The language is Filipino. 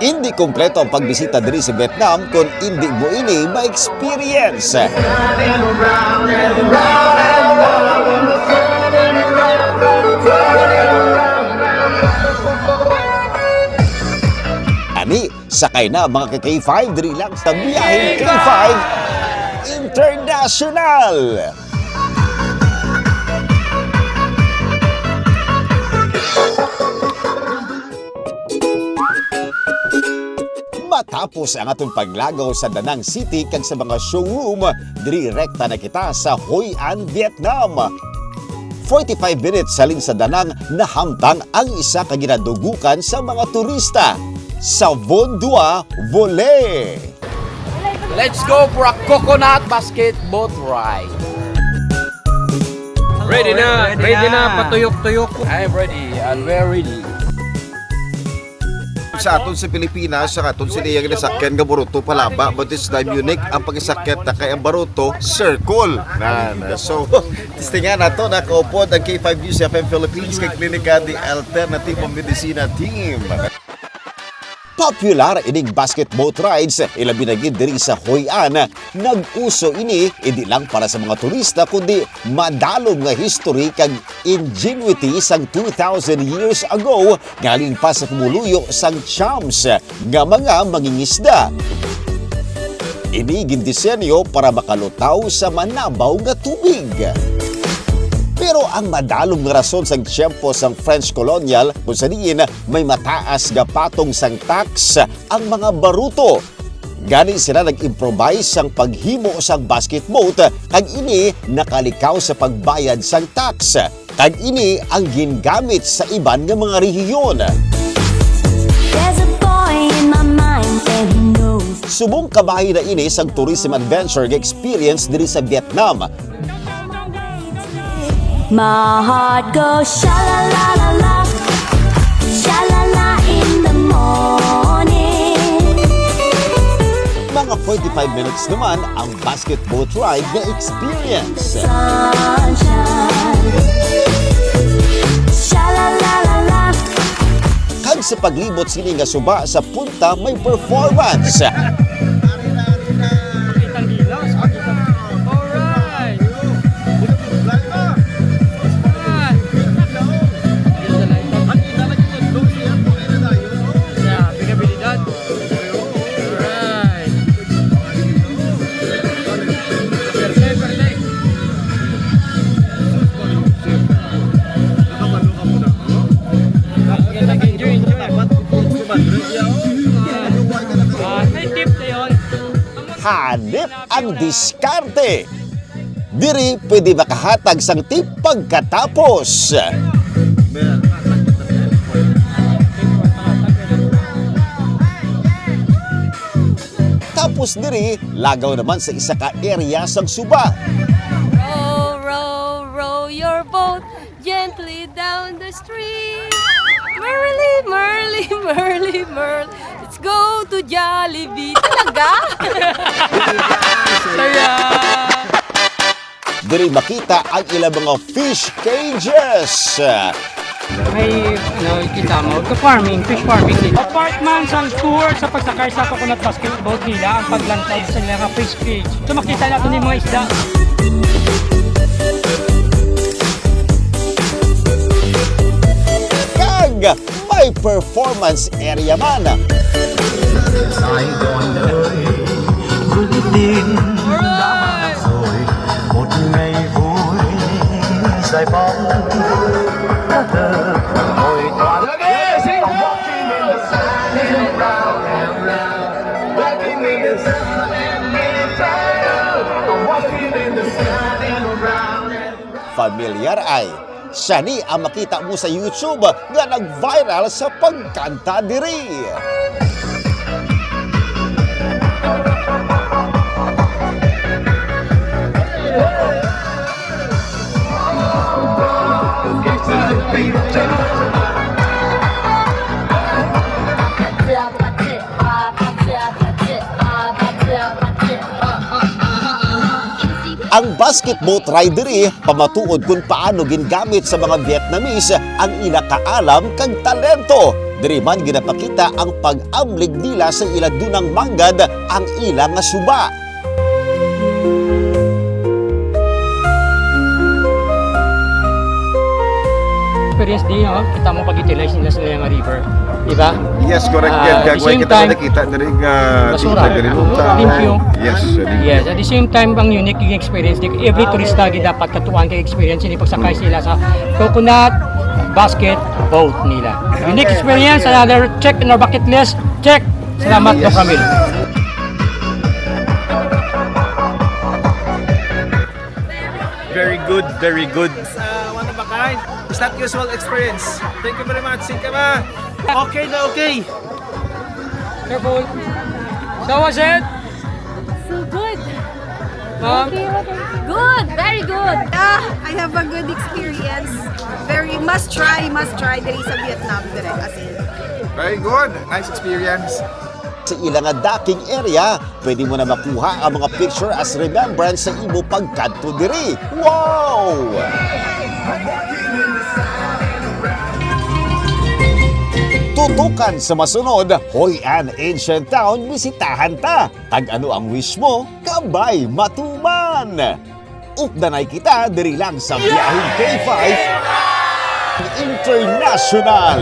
Hindi kompleto ang pagbisita diri sa Vietnam kung hindi mo ini ma-experience. Ani, sakay na mga K5 diri lang sa biyaheng K5 International. Matapos ang atong paglagaw sa Danang City kag sa mga showroom, direkta na kita sa Hoi An, Vietnam. 45 minutes saling sa Danang nahamtang ang isa ka ginadugukan sa mga turista, sa Von Dua Volley. Let's go for a coconut basket boat ride. Ready na, patuyok-tuyok. I'm ready and we're ready. Sa aton sa Pilipinas, sa aton siniya ginasakyan nga Boruto palaba, but this time unique ang pagisakyan na kay ang Boruto circle. So, testingan nato nakaupod ang K5 News FM Philippines kay Klinika di Alternative Medicina Team. Popular ining basket boat rides, ilabi na gid diri sa Hoi An. Nag-uso ini hindi lang para sa mga turista kundi madalom nga history kag ingenuity sang 2,000 years ago galing pa sa pumuluyo sang Chams nga mga mangingisda. Ini gindisenyo para makalutaw sa manabaw nga tubig. Pero ang madalong nga rason sang tiyempo sang French colonial kung saniin may mataas nga patong sang tax ang mga baruto. Gani sila nag-improvise sang paghimo sang basket boat kag ini nakalikaw sa pagbayad sang tax. Kag ini ang gingamit sa iban nga mga rehiyon. Subong kabahin na ini sang tourism adventure experience diri sa Vietnam. My heart goes sha-la-la-la-la, sha-la-la in the morning. Mga 45 minutes naman ang basket boat ride na experience. Sunshine, sha-la-la-la-la. Kag sa paglibot sini nga suba sa punta may performance. Hanip ang diskarte. Diri pwede makahatag sang tip pagkatapos. Tapos diri, lagaw naman sa isa ka area sang suba. Row, row, row your boat gently down the stream. Merrily, merrily, merrily, merrily. Let's go to Jollibee. Talaga? Diri makita ang ilang mga fish cages. May kita mo, farming, fish farming dito. Apart man sa tour sa pagsakay sa coconut basket boat nila, ang paglantad sa mga fish cage. So makita natin yung mga isda. Kag may performance area man. Sài Gòn ơi, bước đi đã rồi một ngày vui giải phóng đã thơ hồi toàn Familiar ay siya ni ang makita mo sa YouTube nga nag-viral sa pagkanta diri. Ang basket boat rider pamatuod kung paano gingamit sa mga Vietnamese ang inakaalam kang talento. Diri man ginapakita ang pag-amlig nila sa iladunang manggad ang ilang nga suba. Experience din, no? Kita mo pag-utilize nila sa Lianga River. Diba? Yes, correct Ah, yan. at the Gagawin same kita time, nakita na rin basura. galiluta. Limpyo. Yes. Yes, at the same time, ang unique yung experience. Every turista dapat katuan kay experience nila pagsakay sila sa coconut basket boat nila. Unique experience, another check in our bucket list. Check! Salamat, Doc Ramil. Very good, very good. One of a kind. It's not usual experience. Thank you very much. Singkama. Okay na okay. Careful. So was it? So good. Ma'am? Good, very good. I have a good experience. Very must try diri sa Vietnam dire as in. Very good. Nice experience. Sa ilang nga daking area, pwede mo na makuha ang mga picture as remembrance sa imo pagkadto diri. Wow! Tutukan sa masunod, Hoi An Ancient Town, bisitahan ta. Tag-ano ang wish mo, kabay matuman. Updanay kita diri lang sa Biyaheng K5 International.